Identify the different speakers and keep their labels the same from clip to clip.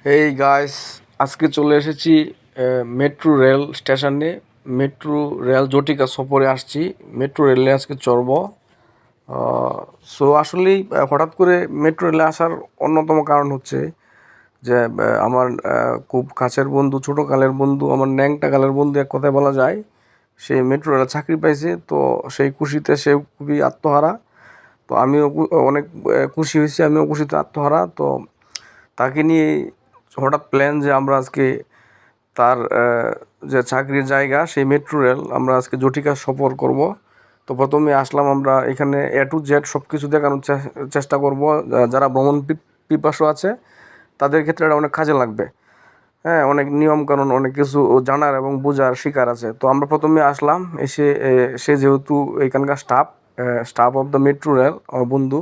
Speaker 1: Hey guys, আজকে চলে এসেছি মেট্রো রেল স্টেশনে। মেট্রো রেল জটিকা সফরে আসছি। মেট্রো রেলে আজকে চড়ব। সো আসলেই হঠাৎ করে মেট্রো রেলে আসার অন্যতম কারণ হচ্ছে যে আমার খুব কাছের বন্ধু, ছোটোকালের বন্ধু, আমার ন্যাংটা কালের বন্ধু এক কথায় বলা যায়, সে মেট্রো রেলে চাকরি পাইছে। তো সেই খুশিতে সে খুবই আত্মহারা। তো আমিও অনেক খুশি হয়েছি, আমিও খুশিতে আত্মহারা। তো তাকে নিয়ে হঠাৎ প্ল্যান যে আমরা আজকে তার যে চাকরির জায়গা সেই মেট্রো রেল আমরা আজকে জটিকা সফর করব। তো প্রথমে আসলাম আমরা এখানে এ টু জেড সব কিছু দেখানোর চেষ্টা করব। যারা ভ্রমণ পিপাসু আছে তাদের ক্ষেত্রে এটা অনেক কাজে লাগবে। হ্যাঁ, অনেক নিয়মকানুন, অনেক কিছু জানার এবং বোঝার শিকার আছে। তো আমরা প্রথমে আসলাম, এসে সে যেহেতু এখানকার staff of the metro rail, আমার বন্ধু,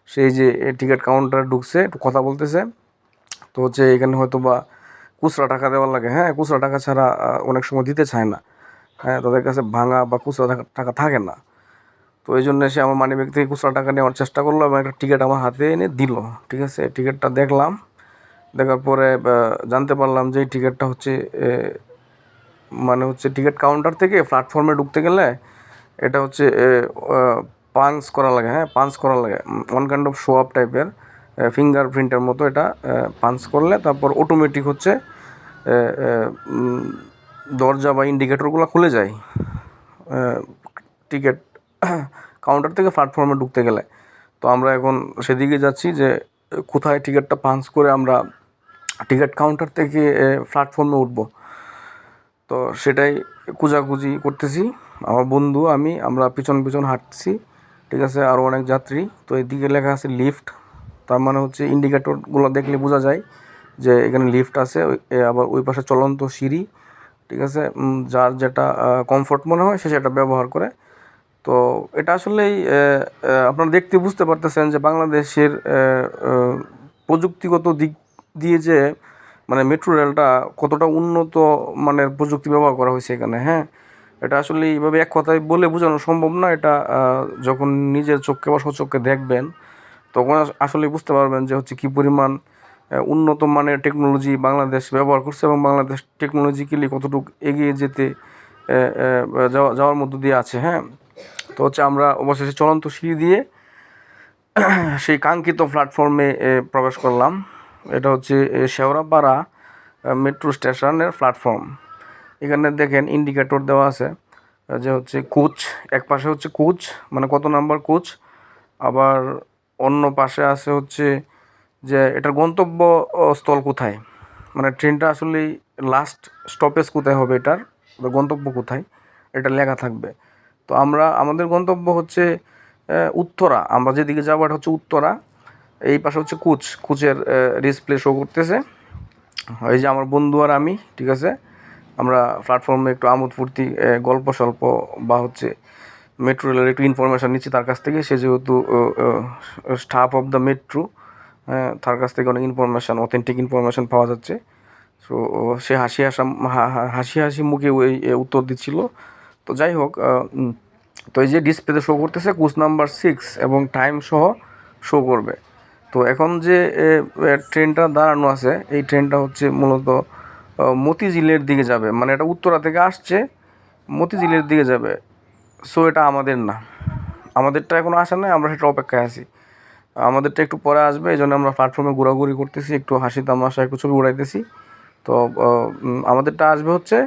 Speaker 1: সেই যে টিকিট কাউন্টারে ঢুকছে, একটু কথা বলতেছে। তো হচ্ছে এখানে হয়তো বা খুচরা টাকা দেওয়ার লাগে। হ্যাঁ, খুচরা টাকা ছাড়া অনেক সময় দিতে চায় না। হ্যাঁ, তাদের কাছে ভাঙা বা খুচরা টাকা থাকে না। তো এই জন্য সে আমার মানিব্যাগ থেকে খুচরা টাকা নেওয়ার চেষ্টা করলো এবং একটা টিকিট আমার হাতে এনে দিল। ঠিক আছে, টিকিটটা দেখলাম। দেখার পরে জানতে পারলাম যে এই টিকিটটা হচ্ছে মানে হচ্ছে টিকিট কাউন্টার থেকে প্ল্যাটফর্মে ঢুকতে গেলে এটা হচ্ছে পাঞ্চ করা লাগে। হ্যাঁ, পাঞ্চ করা লাগে, one kind of show up টাইপের, ফিঙ্গারপ্রিন্টের মতো। এটা পাঞ্চ করলে তারপর অটোমেটিক হচ্ছে এ, এ, উম, দরজা বা ইন্ডিকেটরগুলো খুলে যায় টিকিট কাউন্টার থেকে প্ল্যাটফর্মে ঢুকতে গেলে। তো আমরা এখন সেদিকে যাচ্ছি যে কোথায় টিকিটটা পাঞ্চ করে আমরা টিকিট কাউন্টার থেকে প্ল্যাটফর্মে উঠবো। তো সেটাই খোঁজাখুঁজি করতেছি। আমার বন্ধু, আমরা পিছন পিছন হাঁটছি। ঠিক আছে, আরও অনেক যাত্রী। তো এদিকে লেখা আছে লিফট, তার মানে হচ্ছে ইন্ডিকেটরগুলো দেখলে বোঝা যায় যে এখানে লিফট আছে। আবার ওই পাশে চলন্ত সিঁড়ি। ঠিক আছে, যার যেটা কমফোর্ট মনে হয় সে সেটা ব্যবহার করে। তো এটা আসলেই আপনারা দেখতে বুঝতে পারতেছেন যে বাংলাদেশের প্রযুক্তিগত দিক দিয়ে যে মানে মেট্রো রেলটা কতটা উন্নত মানের প্রযুক্তি ব্যবহার করা হয়েছে এখানে। হ্যাঁ, এটা আসলে এইভাবে এক কথায় বলে বোঝানো সম্ভব না। এটা যখন নিজের চোখে বা স্বচক্ষে দেখবেন তখন আসলে বুঝতে পারবেন যে হচ্ছে কী পরিমাণ উন্নত মানের টেকনোলজি বাংলাদেশ ব্যবহার করছে এবং বাংলাদেশ টেকনোলজিক্যালি কতটুকু এগিয়ে যেতে যাওয়ার মধ্য দিয়ে আছে। হ্যাঁ, তো হচ্ছে আমরা অবশেষে চলন্ত সিঁড়ি দিয়ে সেই কাঙ্ক্ষিত প্ল্যাটফর্মে প্রবেশ করলাম। এটা হচ্ছে শেওড়াপাড়া মেট্রো স্টেশনের প্ল্যাটফর্ম। এখানে দেখেন ইন্ডিকেটর দেওয়া আছে যে হচ্ছে কোচ, এক পাশে হচ্ছে কোচ মানে কত নাম্বার কোচ, আবার অন্য পাশে আছে হচ্ছে যে এটার গন্তব্য স্থল কোথায়, মানে ট্রেনটা আসলেই লাস্ট স্টপেজ কোথায় হবে, এটার গন্তব্য কোথায় এটা লেখা থাকবে। তো আমাদের গন্তব্য হচ্ছে উত্তরা। আমরা যেদিকে যাবো এটা হচ্ছে উত্তরা। এই পাশে হচ্ছে কোচের ডিসপ্লে শো করতেছে। এই যে আমার বন্ধু আর আমি, ঠিক আছে, আমরা প্ল্যাটফর্মে একটু আমোদ ফুর্তি, গল্প স্বল্প বা হচ্ছে মেট্রো রেলের একটু ইনফরমেশান নিচ্ছি তার কাছ থেকে। সে যেহেতু স্টাফ অফ দ্য মেট্রো, তার কাছ থেকে অনেক ইনফরমেশান, অথেন্টিক ইনফরমেশান পাওয়া যাচ্ছে। সো সে হাসি হাসি মুখে ওই উত্তর দিচ্ছিল। তো যাই হোক, তো এই যে ডিসপ্লেতে শো করতেছে কোচ নাম্বার 6 এবং টাইম সহ শো করবে। তো এখন যে ট্রেনটা দাঁড়ানো আছে এই ট্রেনটা হচ্ছে মূলত মতিঝিলের দিকে যাবে, মানে এটা উত্তরা থেকে আসছে, মতিঝিলের দিকে যাবে। সো এটা আমাদের না, আমাদেরটা এখনও আসে নাই, আমরা সেটা অপেক্ষায় আছি। আমাদেরটা একটু পরে আসবে, এই জন্য আমরা প্ল্যাটফর্মে ঘোরাঘুরি করতেছি, একটু হাসি তামাশা, একটু ছবি উড়াইতেছি। তো আমাদেরটা আসবে হচ্ছে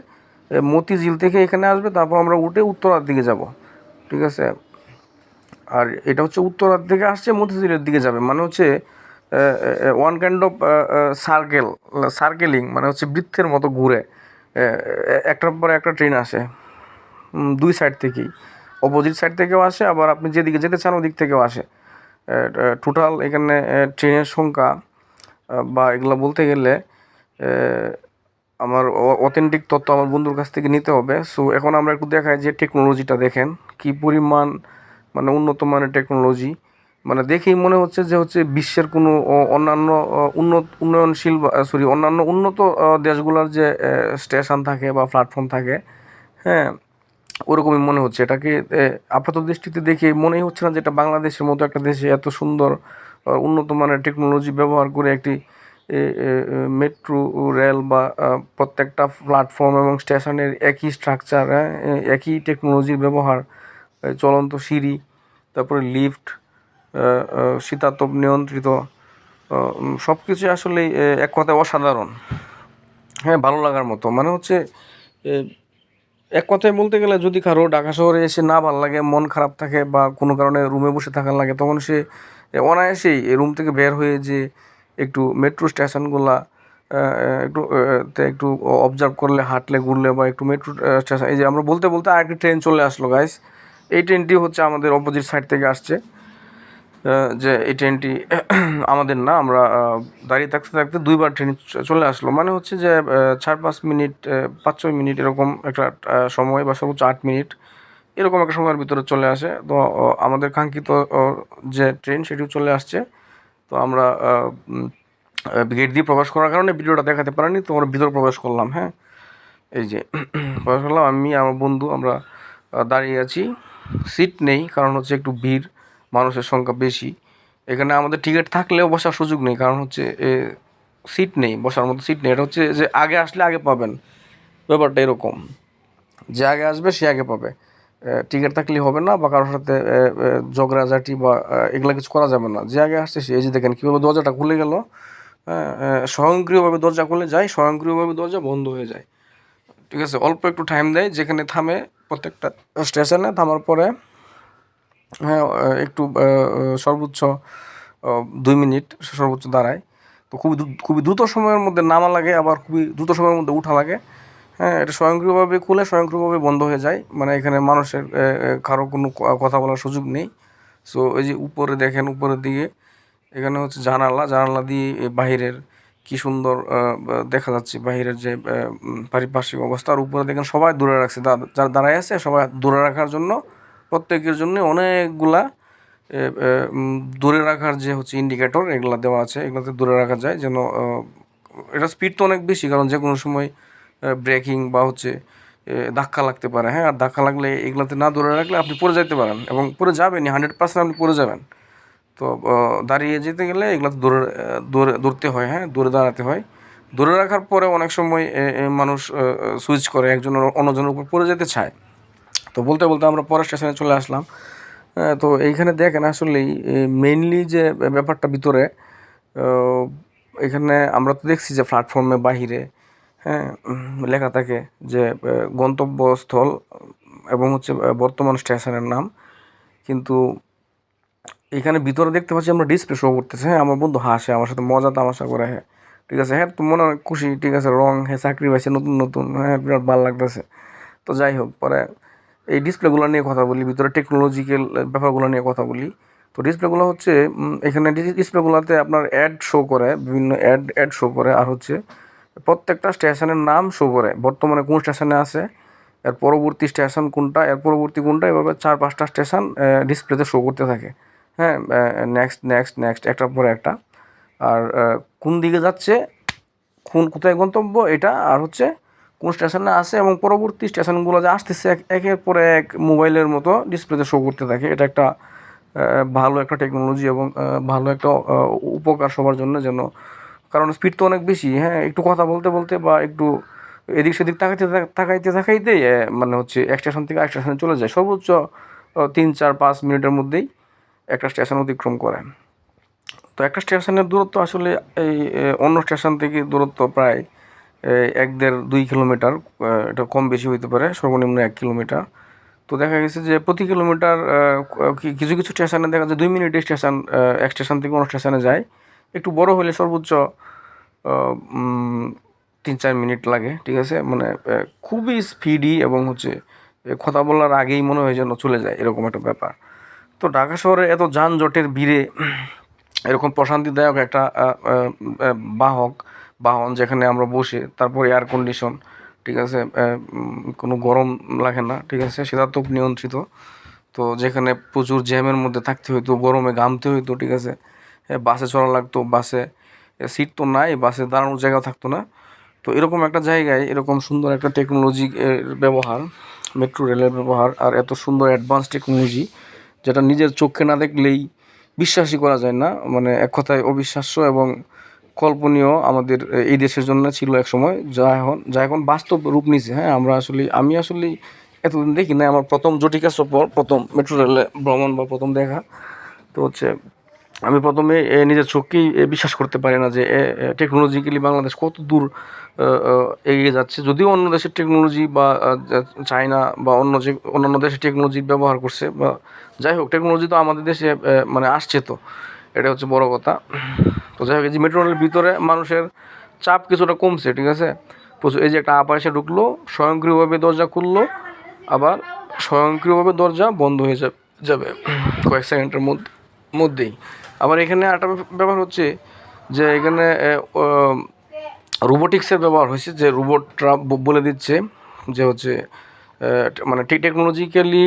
Speaker 1: মতিঝিল থেকে এখানে আসবে, তারপর আমরা উঠে উত্তরার দিকে যাব। ঠিক আছে, আর এটা হচ্ছে উত্তরার দিকে আসছে, মতিঝিলের দিকে যাবে, মানে হচ্ছে ওয়ান কাইন্ড অফ সার্কেলিং, মানে হচ্ছে বৃত্তের মতো ঘুরে একটার পর একটা ট্রেন আসে দুই সাইড থেকেই, অপোজিট সাইড থেকেও আসে, আবার আপনি যেদিকে যেতে চান ওদিক থেকেও আসে। টোটাল এখানে ট্রেনের সংখ্যা বা এগুলো বলতে গেলে আমার অথেন্টিক তথ্য আমার বন্ধুর কাছ থেকে নিতে হবে। সো এখন আমরা একটু দেখাই যে টেকনোলজিটা দেখেন কী পরিমাণ, মানে উন্নত মানের টেকনোলজি। মানে দেখেই মনে হচ্ছে যে হচ্ছে বিশ্বের কোনো অন্যান্য উন্নয়নশীল অন্যান্য উন্নত দেশগুলোর যে স্টেশন থাকে বা প্ল্যাটফর্ম থাকে, হ্যাঁ, ওরকমই মনে হচ্ছে। এটাকে আপাত দৃষ্টিতে দেখে মনেই হচ্ছে না যে এটা বাংলাদেশের মতো একটা দেশে এত সুন্দর উন্নত মানের টেকনোলজি ব্যবহার করে একটি মেট্রো রেল বা প্রত্যেকটা প্ল্যাটফর্ম এবং স্টেশনের একই স্ট্রাকচার, একই টেকনোলজির ব্যবহার, চলন্ত সিঁড়ি, তারপরে লিফট, শীতাতপ নিয়ন্ত্রিত, সব কিছুই আসলে এক কথায় অসাধারণ। হ্যাঁ, ভালো লাগার মতো, মানে হচ্ছে এক কথায় বলতে গেলে যদি কারো ঢাকা শহরে এসে না ভালো লাগে, মন খারাপ থাকে বা কোনো কারণে রুমে বসে থাকার লাগে, তখন সে অনায়াসেই রুম থেকে বের হয়ে যে একটু মেট্রো স্টেশনগুলা একটু অবজার্ভ করলে, হাঁটলে, ঘুরলে বা একটু মেট্রো স্টেশন, এই যে আমরা বলতে বলতে আরেকটি ট্রেন চলে আসলো গাইস। এই ট্রেনটি হচ্ছে আমাদের অপোজিট সাইড থেকে আসছে। যে এই ট্রেনটি আমাদের না, আমরা দাঁড়িয়ে থাকতে থাকতে দুইবার ট্রেন চলে আসলো, মানে হচ্ছে যে 4-5 মিনিট, 5-6 মিনিট এরকম একটা সময়, বা সর্বোচ্চ 8 মিনিট এরকম একটা সময়ের ভিতরে চলে আসে। তো আমাদের কাঙ্ক্ষিত যে ট্রেন সেটিও চলে আসছে। তো আমরা গেট দিয়ে প্রবেশ করার কারণে ভিডিওটা দেখাতে পারিনি, তো আমরা ভিতরে প্রবেশ করলাম। হ্যাঁ, এই যে প্রবেশ করলাম, আমি আমার বন্ধু, আমরা দাঁড়িয়ে আছি। সিট নেই, কারণ হচ্ছে একটু ভিড়, মানুষের সংখ্যা বেশি। এখানে আমাদের টিকিট থাকলেও বসার সুযোগ নেই, কারণ হচ্ছে সিট নেই, বসার মতো সিট নেই। এটা হচ্ছে যে আগে আসলে আগে পাবেন, ব্যাপারটা এরকম, যে আগে আসবে সে আগে পাবে। টিকিট থাকলে হবে না, বা কারোর সাথে ঝগড়াঝাটি বা এগুলো কিছু করা যাবে না। যে আগে আসছে সে, এই যে দেখেন কীভাবে দরজাটা খুলে গেল। হ্যাঁ, স্বয়ংক্রিয়ভাবে দরজা খুলে যায়, স্বয়ংক্রিয়ভাবে দরজা বন্ধ হয়ে যায়। ঠিক আছে, অল্প একটু টাইম দেয়, যেখানে থামে প্রত্যেকটা স্টেশনে থামার পরে, হ্যাঁ, একটু সর্বোচ্চ 2 মিনিট সর্বোচ্চ দাঁড়ায়। তো খুবই দ্রুত সময়ের মধ্যে নামা লাগে, আবার খুবই দ্রুত সময়ের মধ্যে উঠা লাগে। হ্যাঁ, এটা স্বয়ংক্রিয়ভাবে খুলে স্বয়ংক্রিয়ভাবে বন্ধ হয়ে যায়, মানে এখানে মানুষের কারো কোনো কথা বলার সুযোগ নেই। সো এই যে উপরে দেখেন, উপরের দিকে এখানে হচ্ছে জানালা, জানালা দিয়ে বাহিরের কি সুন্দর দেখা যাচ্ছে, বাহিরের যে পারিপার্শ্বিক অবস্থা। আর উপরে দেখেন সবাই দূরে রাখছে, যারা দাঁড়ায় আছে সবাই দূরে রাখার জন্য, প্রত্যেকের জন্য অনেকগুলা দূরে রাখার যে হচ্ছে ইন্ডিকেটর, এগুলা দেওয়া আছে, এগুলোতে দূরে রাখা যায় যেন। এটা স্পিড তো অনেক বেশি, কারণ যে কোনো সময় ব্রেকিং বা হচ্ছে ধাক্কা লাগতে পারে। হ্যাঁ, আর ধাক্কা লাগলে এগুলোতে না দূরে রাখলে আপনি পড়ে যেতে পারেন, এবং পড়ে যাবেনই, 100% আপনি পড়ে যাবেন। তো দাঁড়িয়ে যেতে গেলে এগুলো দূরে দৌড়তে হয়, হ্যাঁ, দূরে দাঁড়াতে হয়। দূরে রাখার পরে অনেক সময় মানুষ সুইচ করে, একজন অন্যজনের উপর পড়ে যেতে চায়। তো বলতে বলতে আমরা পরের স্টেশনে চলে আসলাম। তো এইখানে দেখেন আসলেই মেইনলি যে ব্যাপারটা ভিতরে, এখানে আমরা তো দেখছি যে প্ল্যাটফর্মে বাহিরে, হ্যাঁ, লেখা থাকে যে গন্তব্যস্থল এবং হচ্ছে বর্তমান স্টেশনের নাম, কিন্তু এখানে ভিতরে দেখতে পাচ্ছি আমরা ডিসপ্লে শো করতেছে। হ্যাঁ, আমার বন্ধু হাসে, আমার সাথে মজা তামাশা করে। হ্যাঁ, ঠিক আছে, হ্যাঁ, তো মনে অনেক খুশি, ঠিক আছে, রং, হ্যাঁ, চাকরি পাইছে নতুন নতুন, হ্যাঁ, বিরাট ভালো লাগতেছে। তো যাই হোক, পরে এই ডিসপ্লেগুলো নিয়ে কথা বলি, ভিতরে টেকনোলজিক্যাল ব্যাপারগুলো নিয়ে কথা বলি। তো ডিসপ্লেগুলো হচ্ছে এখানে ডিসপ্লেগুলোতে আপনার অ্যাড শো করে, বিভিন্ন অ্যাড শো করে, আর হচ্ছে প্রত্যেকটা স্টেশনের নাম শো করে, বর্তমানে কোন স্টেশনে আছে, এর পরবর্তী স্টেশন কোনটা, এর পরবর্তী কোনটা, এভাবে 4-5টা স্টেশন ডিসপ্লেতে শো করতে থাকে। হ্যাঁ, নেক্সট নেক্সট নেক্সট একটার পরে একটা। আর কোন দিকে যাচ্ছে, কোথায় গন্তব্য এটা, আর হচ্ছে কোন স্টেশনে আছে, এবং পরবর্তী স্টেশনগুলো যে আসতেছে একের পরে এক মোবাইলের মতো ডিসপ্লেতে শো করতে থাকে। এটা একটা ভালো একটা টেকনোলজি, এবং ভালো একটা উপকার সবার জন্য, যেন, কারণ স্পিড তো অনেক বেশি। হ্যাঁ, একটু কথা বলতে বলতে বা একটু এদিক সেদিক তাকাইতে তাকাইতেই মানে হচ্ছে এক স্টেশন থেকে এক স্টেশনে চলে যায়, সর্বোচ্চ 3-4-5 মিনিটের মধ্যেই একটা স্টেশন অতিক্রম করে। তো একটা স্টেশনের দূরত্ব আসলে এই অন্য স্টেশন থেকে দূরত্ব প্রায় 1-1.5-2 কিলোমিটার, এটা কম বেশি হইতে পারে, সর্বনিম্ন 1 কিলোমিটার। তো দেখা গেছে যে প্রতি কিলোমিটার কিছু কিছু স্টেশনে দেখা যায় 2 মিনিটে স্টেশন, এক স্টেশন থেকে অন্য স্টেশনে যায়। একটু বড় হলে সর্বোচ্চ 3-4 মিনিট লাগে। ঠিক আছে, মানে খুবই স্পিডি, এবং হচ্ছে কথা বলার আগেই মনে হয় যেন চলে যায়, এরকম একটা ব্যাপার। তো ঢাকা শহরে এত যানজটের ভিড়ে এরকম প্রশান্তিদায়ক একটা বাহন, যেখানে আমরা বসে, তারপর এয়ার কন্ডিশন, ঠিক আছে, কোনো গরম লাগে না, ঠিক আছে, শীতাতপ নিয়ন্ত্রিত। তো যেখানে প্রচুর জ্যামের মধ্যে থাকতে হইতো, গরমে ঘামতে হইতো, ঠিক আছে, বাসে চলা লাগতো, বাসে সিট তো নাই, বাসে দাঁড়ানোর জায়গা থাকতো না। তো এরকম একটা জায়গায় এরকম সুন্দর একটা টেকনোলজি ব্যবহার, মেট্রো রেলের ব্যবহার, আর এত সুন্দর অ্যাডভান্স টেকনোলজি, যেটা নিজের চোখে না দেখলেই বিশ্বাসই করা যায় না, মানে এক কথায় অবিশ্বাস্য, এবং কল্পনীয় আমাদের এই দেশের জন্য ছিল এক সময়, যা এখন বাস্তব রূপ নিছে। হ্যাঁ, আমি আসলে এতদিন দেখি না, আমার প্রথম জটিকা সফর, প্রথম মেট্রো রেলে ভ্রমণ বা প্রথম দেখা। তো হচ্ছে আমি প্রথমে নিজের চোখকেই বিশ্বাস করতে পারি না যে টেকনোলজিক্যালি বাংলাদেশ কত দূর এগিয়ে যাচ্ছে। যদিও অন্য দেশের টেকনোলজি বা চায়না বা অন্যান্য দেশের টেকনোলজি ব্যবহার করছে, বা যাই হোক, টেকনোলজি তো আমাদের দেশে মানে আসছে, তো এটা হচ্ছে বড় কথা। তো যাই হোক, এই যে মেট্রো রেলের ভিতরে মানুষের চাপ কিছুটা কমছে, ঠিক আছে। প্রচুর, এই যে একটা আপ এসে ঢুকলো, স্বয়ংক্রিয়ভাবে দরজা খুললো, আবার স্বয়ংক্রিয়ভাবে দরজা বন্ধ হয়ে যাবে কয়েক সেকেন্ডের মধ্যেই। আবার এখানে একটা ব্যাপার হচ্ছে যে এখানে রোবোটিক্সের ব্যবহার হয়েছে, যে রোবটরা বলে দিচ্ছে যে হচ্ছে মানে টেকনোলজিক্যালি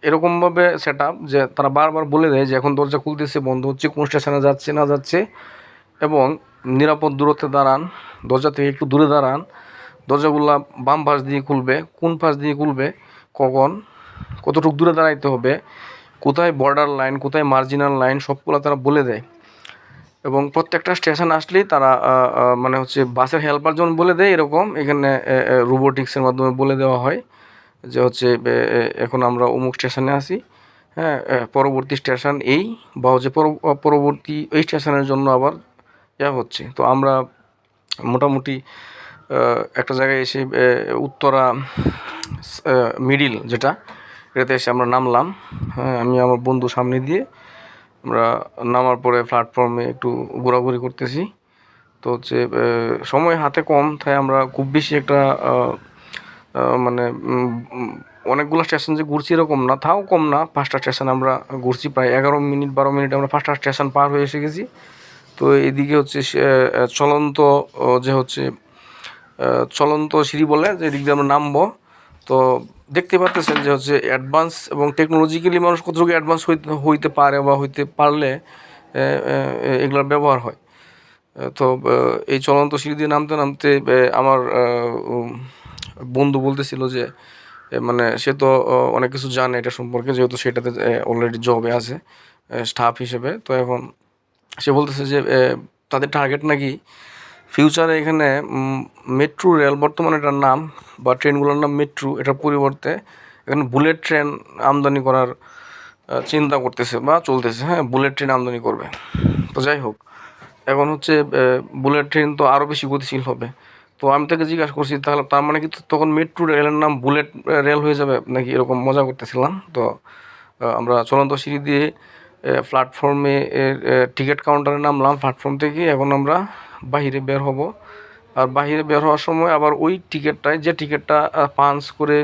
Speaker 1: এরকমভাবে সেট আপ যে তারা বারবার বলে দেয় যে এখন দরজা খুলতেছে, বন্ধ হচ্ছে, কোন স্টেশনে যাচ্ছে না যাচ্ছে, এবং নিরাপদ দূরত্বে দাঁড়ান, দরজা থেকে একটু দূরে দাঁড়ান, দরজাগুলা বাম পাশ দিয়ে খুলবে, কোন পাশ দিয়ে খুলবে, কখন, কতটুকু দূরে দাঁড়াইতে হবে, কোথায় বর্ডার লাইন, কোথায় মার্জিনাল লাইন, সবগুলো তারা বলে দেয়। এবং প্রত্যেকটা স্টেশন আসলেই তারা মানে হচ্ছে বাসের হেল্পার যেমন বলে দেয়, এরকম এখানে রোবোটিক্সের মাধ্যমে বলে দেওয়া হয় যে হচ্ছে এখন আমরা অমুক স্টেশনে আছি, হ্যাঁ, পরবর্তী স্টেশন এই, বা হচ্ছে পরবর্তী এই স্টেশনের জন্য আবার হচ্ছে। তো আমরা মোটামুটি একটা জায়গায় এসে উত্তরা মিডিল যেটা, এটাতে এসে আমরা নামলাম। হ্যাঁ, আমি আমার বন্ধু সামনে দিয়ে আমরা নামার পরে প্ল্যাটফর্মে একটু ঘোরাঘুরি করতেছি। তো হচ্ছে সময় হাতে কম, তাই আমরা খুব বেশি একটা মানে অনেকগুলো স্টেশন যে ঘুরছি এরকম না, তাও কম না, 5টা স্টেশন আমরা ঘুরছি, প্রায় 11 মিনিট 12 মিনিট আমরা 5টা স্টেশন পার হয়ে এসে গেছি। তো এদিকে হচ্ছে চলন্ত যে হচ্ছে চলন্ত সিঁড়ি বলে, যে এদিক দিয়ে আমরা নামবো। তো দেখতে পাচ্ছেন যে হচ্ছে অ্যাডভান্স এবং টেকনোলজিক্যালি মানুষ কতটুকু অ্যাডভান্স হইতে পারে বা হইতে পারলে এগুলোর ব্যবহার হয়। তো এই চলন্ত সিঁড়ি দিয়ে নামতে নামতে আমার বন্ধু বলতেছিল যে মানে সে তো অনেক কিছু জানে এটা সম্পর্কে, যেহেতু সেটাতে অলরেডি জবে আছে স্টাফ হিসেবে। তো এখন সে বলতেছে যে তাদের টার্গেট নাকি ফিউচারে এখানে মেট্রো রেল, বর্তমানে এটার নাম বা ট্রেনগুলোর নাম মেট্রো, এটার পরিবর্তে এখানে বুলেট ট্রেন আমদানি করার চিন্তা করতেছে বা চলতেছে। হ্যাঁ, বুলেট ট্রেন আমদানি করবে। তো যাই হোক, এখন হচ্ছে বুলেট ট্রেন তো আরও বেশি গতিশীল হবে। তো আমি তাকে জিজ্ঞাসা করছি, তাহলে তার মানে কি তখন মেট্রো রেলের নাম বুলেট রেল হয়ে যাবে নাকি, এরকম মজা করতেছিলাম। তো আমরা চলন্ত সিঁড়ি দিয়ে প্ল্যাটফর্মে টিকিট কাউন্টারে নামলাম প্ল্যাটফর্ম থেকে। এখন আমরা বাহিরে বের হব, আর বাহিরে বের হওয়ার সময় আবার ওই টিকিটটাই, যে টিকিটটা পাঞ্চ করে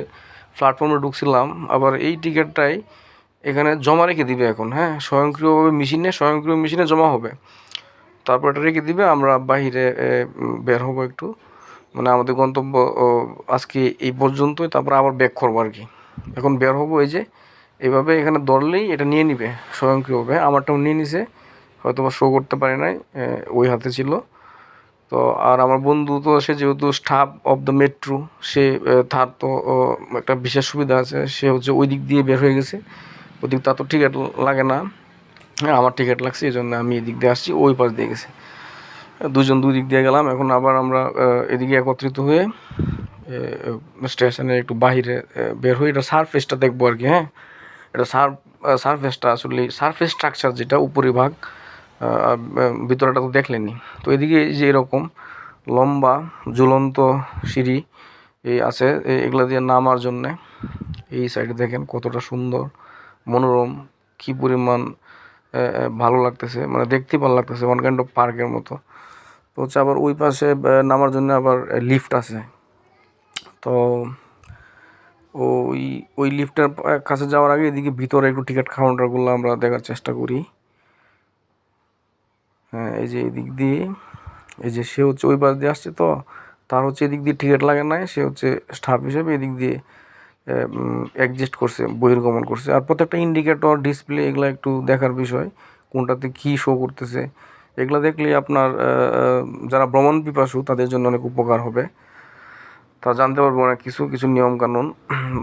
Speaker 1: প্ল্যাটফর্মে ঢুকছিলাম, আবার এই টিকিটটাই এখানে জমা রেখে দিবে এখন। হ্যাঁ, স্বয়ংক্রিয় মেশিনে জমা হবে, তারপর এটা রেখে দিবে, আমরা বাহিরে বের হব একটু, মানে আমাদের গন্তব্য আজকে এই পর্যন্তই, তারপর আবার ব্যাক করবো আর কি। এখন বের হবো, এই যে এইভাবে এখানে ধরলেই এটা নিয়ে নিবে স্বয়ংক্রিয়ভাবে। আমারটাও নিয়ে নিছে, হয়তো বা শো করতে পারে নাই, ওই হাতে ছিল। তো আর আমার বন্ধু তো সে যেহেতু স্টাফ অফ দ্য মেট্রো, সে তার তো একটা বিশেষ সুবিধা আছে, সে হচ্ছে ওই দিক দিয়ে বের হয়ে গেছে, ওই দিক তার তো টিকিট লাগে না। হ্যাঁ, আমার টিকিট লাগছে, এই জন্য আমি এদিক দিয়ে আসছি, ওই পাশ দিয়ে গেছে। দুজন দুই দিক দিয়ে গেলাম। এখন আবার আমরা এদিকে একত্রিত হয়ে স্টেশনের একটু বাহিরে বের হয়ে এটা সারফেসটা দেখবো আর কি। হ্যাঁ, এটা সারফেসটা আসলে সারফেস স্ট্রাকচার যেটা উপরিভাগ, ভিতরেটা তো দেখলেনি। তো এদিকে যে এরকম লম্বা ঝুলন্ত সিঁড়ি এই আছে, এগুলো দিয়ে নামার জন্যে। এই সাইডে দেখেন কতটা সুন্দর মনোরম, কী পরিমাণ ভালো লাগতেছে, মানে দেখতে ভালো লাগতেছে, ওয়ান কাইন্ড অফ পার্কের মতো। তো হচ্ছে আবার ওই পাশে নামার জন্য আবার লিফট আছে। তো ওই ওই লিফটের কাছে যাওয়ার আগে এদিকে ভিতরে একটু টিকিট কাউন্টারগুলো আমরা দেখার চেষ্টা করি। হ্যাঁ, এই যে এদিক দিয়ে, এই যে সে হচ্ছে ওই পাশ দিয়ে আসছে, তো তার হচ্ছে এদিক দিয়ে টিকিট লাগে নাই, সে হচ্ছে স্টাফ হিসেবে এদিক দিয়ে অ্যাডজাস্ট করছে, বহির্গমন করছে। আর প্রত্যেকটা ইন্ডিকেটর ডিসপ্লে এগুলো একটু দেখার বিষয়, কোনটাতে কী শো করতেছে, এগুলো দেখলে আপনার যারা ভ্রমণ পিপাসু তাদের জন্য অনেক উপকার হবে। তা জানতে পারবো অনেক কিছু কিছু নিয়মকানুন,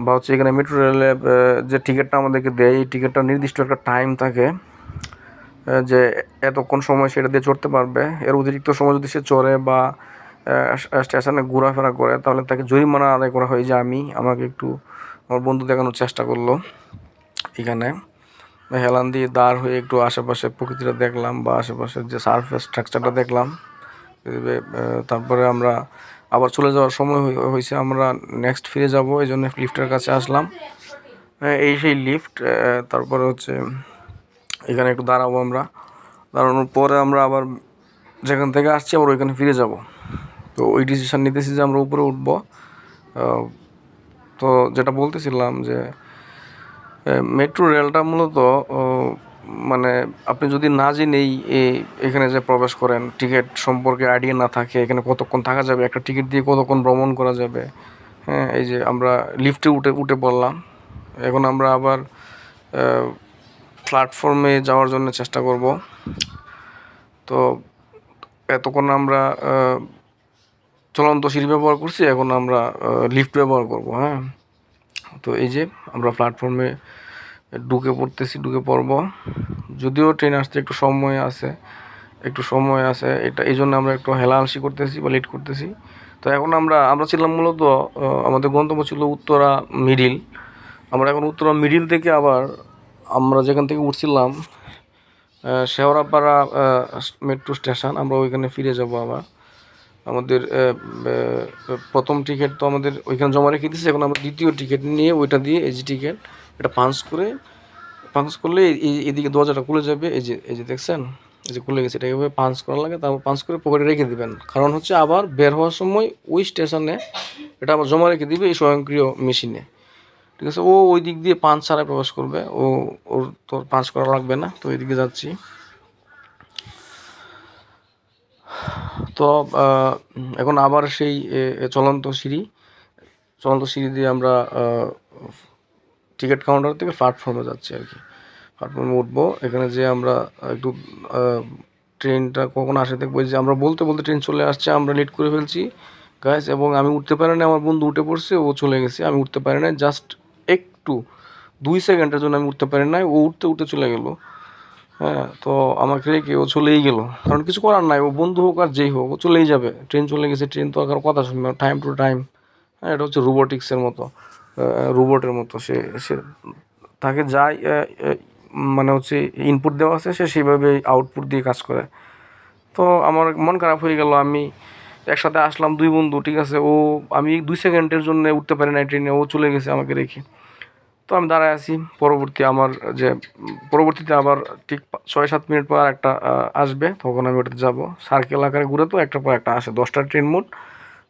Speaker 1: বা হচ্ছে এখানে মেট্রো রেলে যে টিকিটটা আমাদেরকে দেয়, এই টিকিটটা নির্দিষ্ট একটা টাইম থাকে, যে এতক্ষণ সময় সেটা দিয়ে চড়তে পারবে। এর অতিরিক্ত সময় যদি সে চড়ে বা স্টেশনে ঘোরাফেরা করে তাহলে তাকে জরিমানা আদায় করা হয়। যে আমাকে একটু আমার বন্ধু দেখানোর চেষ্টা করলো এখানে হেলান দিয়ে দাঁড় হয়ে একটু আশেপাশে প্রকৃতিটা দেখলাম বা আশেপাশের যে সারফেস স্ট্রাকচারটা দেখলাম। তারপরে আমরা আবার চলে যাওয়ার সময় হয়েছে, আমরা নেক্সট ফিরে যাব, এই জন্য লিফটের কাছে আসলাম। এই সেই লিফট। তারপরে হচ্ছে এখানে একটু দাঁড়াবো, আমরা দাঁড়ানোর পরে আমরা আবার যেখান থেকে আসছি আবার ওইখানে ফিরে যাব। তো ওই ডিসিশান নিতেছি যে আমরা উপরে উঠবো। তো যেটা বলতেছিলাম যে মেট্রো রেলটা মূলত মানে আপনি যদি না জেনেই এখানে যে প্রবেশ করেন, টিকিট সম্পর্কে আইডিয়া না থাকে, এখানে কতক্ষণ থাকা যাবে, একটা টিকিট দিয়ে কতক্ষণ ভ্রমণ করা যাবে। হ্যাঁ, এই যে আমরা লিফটে উঠে পড়লাম, এখন আমরা আবার প্ল্যাটফর্মে যাওয়ার জন্য চেষ্টা করব। তো এতক্ষণ আমরা চলন্ত সিঁড়ি ব্যবহার করছি, এখন আমরা লিফট ব্যবহার করব। হ্যাঁ, তো এই যে আমরা প্ল্যাটফর্মে ঢুকে পড়ব। যদিও ট্রেন আসতে একটু সময় আছে, এটা এই জন্য আমরা একটু হেলাহেলসি করতেছি বা লেট করতেছি। তো এখন আমরা ছিলাম মূলত আমাদের গন্তব্য ছিল উত্তরা মিডিল। আমরা এখন উত্তরা মিডিল থেকে আবার আমরা যেখান থেকে উঠছিলাম শেওড়াপাড়া মেট্রো স্টেশন, আমরা ওইখানে ফিরে যাব আবার। আমাদের প্রথম টিকিট তো আমাদের ওইখানে জমা রেখে দিয়েছি, এখন আমরা দ্বিতীয় টিকিট নিয়ে ওইটা দিয়ে এই যে টিকিট এটা পাঞ্চ করলে এদিকে দরজাটা খুলে যাবে। এই যে দেখছেন, এই যে খুলে গেছে, এটা এইভাবে পাঞ্চ করা লাগে, তারপর পাঞ্চ করে পকেটে রেখে দিবেন। কারণ হচ্ছে আবার বের হওয়ার সময় ওই স্টেশনে এটা আবার জমা রেখে দিবে এই স্বয়ংক্রিয় মেশিনে। ঠিক আছে, ও ওই দিক দিয়ে পাঞ্চ ছাড়াই প্রবেশ করবে, ওর তোর পাঞ্চ করা লাগবে না। তো ওইদিকে যাচ্ছি। তো এখন আবার সেই চলন্ত সিঁড়ি দিয়ে আমরা টিকিট কাউন্টার থেকে প্ল্যাটফর্মে যাচ্ছি আর কি। প্ল্যাটফর্মে উঠবো, এখানে যে আমরা একটু ট্রেনটা কখন আসে দেখবো। যে আমরা বলতে ট্রেন চলে আসছে, আমরা লেট করে ফেলছি গাইস, এবং আমি উঠতে পারি না, আমার বন্ধু উঠে পড়ছে, ও চলে গেছে, আমি উঠতে পারি না। জাস্ট একটু 2 সেকেন্ডের জন্য আমি উঠতে পারি নাই, ও উঠতে চলে গেল। হ্যাঁ, তো আমাকে রেখে ও চলেই গেল, কারণ কিছু করার নাই, ও বন্ধু হোক আর যেই হোক ও চলেই যাবে। ট্রেন চলে গেছে, ট্রেন তো আর কথা শুনবে না, টাইম টু টাইম। হ্যাঁ, এটা হচ্ছে রোবোটিক্সের মতো, রোবটের মতো। সে তাকে যাই মানে হচ্ছে ইনপুট দেওয়া আছে, সে সেইভাবে আউটপুট দিয়ে কাজ করে। তো আমার মন খারাপ হয়ে গেল। আমি একসাথে আসলাম 2 বন্ধু, ঠিক আছে, আমি 2 সেকেন্ডের জন্য উঠতে পারি না ট্রেনে, ও চলে গেছে আমাকে রেখে। তো আমি দাঁড়ায় আছি, পরবর্তীতে আবার ঠিক 6-7 মিনিট পর একটা আসবে, তখন আমি ওটাতে যাবো। সার্কেল আকারে ঘুরে তো একটার পর একটা আসে, 10টা ট্রেন মোট।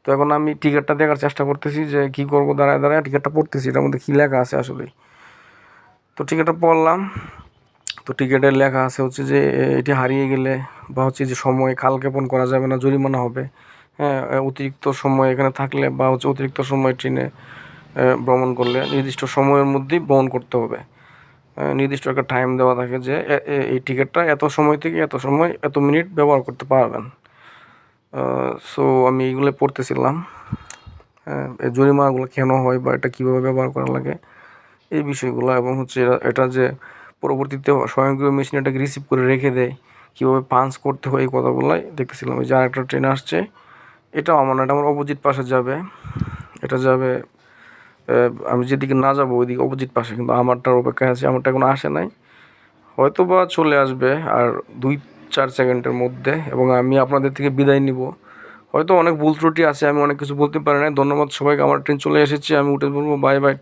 Speaker 1: তো এখন আমি টিকিটটা দেখার চেষ্টা করতেছি যে কী করবো, দাঁড়ায় টিকিটটা পড়তেছি, এটার মধ্যে কী লেখা আছে আসলেই। তো টিকিটটা পড়লাম, তো টিকিটের লেখা আছে হচ্ছে যে এটি হারিয়ে গেলে বা হচ্ছে যে সময় কালক্ষেপণ করা যাবে না, জরিমানা হবে। হ্যাঁ, অতিরিক্ত সময় এখানে থাকলে বা হচ্ছে অতিরিক্ত সময় ট্রেনে ভ্রমণ করলে নির্দিষ্ট সময়ের মধ্যেই ভ্রমণ করতে হবে। নির্দিষ্ট একটা টাইম দেওয়া থাকে যে এই টিকিটটা এত সময় থেকে এত সময় এত মিনিট ব্যবহার করতে পারবেন। সো আমি এইগুলো পড়তেছিলাম, এই জরিমানাগুলো কেন হয় বা এটা কীভাবে ব্যবহার করা লাগে, এই বিষয়গুলো। এবং হচ্ছে এটা যে পরবর্তীতে স্বয়ংক্রিয় মেশিন এটাকে রিসিভ করে রেখে দেয়, কীভাবে পাঞ্চ করতে হয়, এই কথাগুলোই দেখতেছিলাম। ওই যে আরেকটা ট্রেন আসছে, এটাও এটা আমার অপোজিট পাশে যাবে। এটা যাবে আমি যেদিকে না যাবো ওইদিকে অপোজিট পাশে, কিন্তু আমারটার অপেক্ষায় আছে, আমারটা এখনো আসে নাই, হয়তো বা চলে আসবে আর 2-4 সেকেন্ডের মধ্যে। এবং আমি আপনাদের থেকে বিদায় নিব। হয়তো অনেক ভুল ত্রুটি আছে, আমি অনেক কিছু বলতে পারি না। ধন্যবাদ সবাইকে, আমার ট্রেন চলে এসেছে, আমি উঠে পড়বো। Bye bye.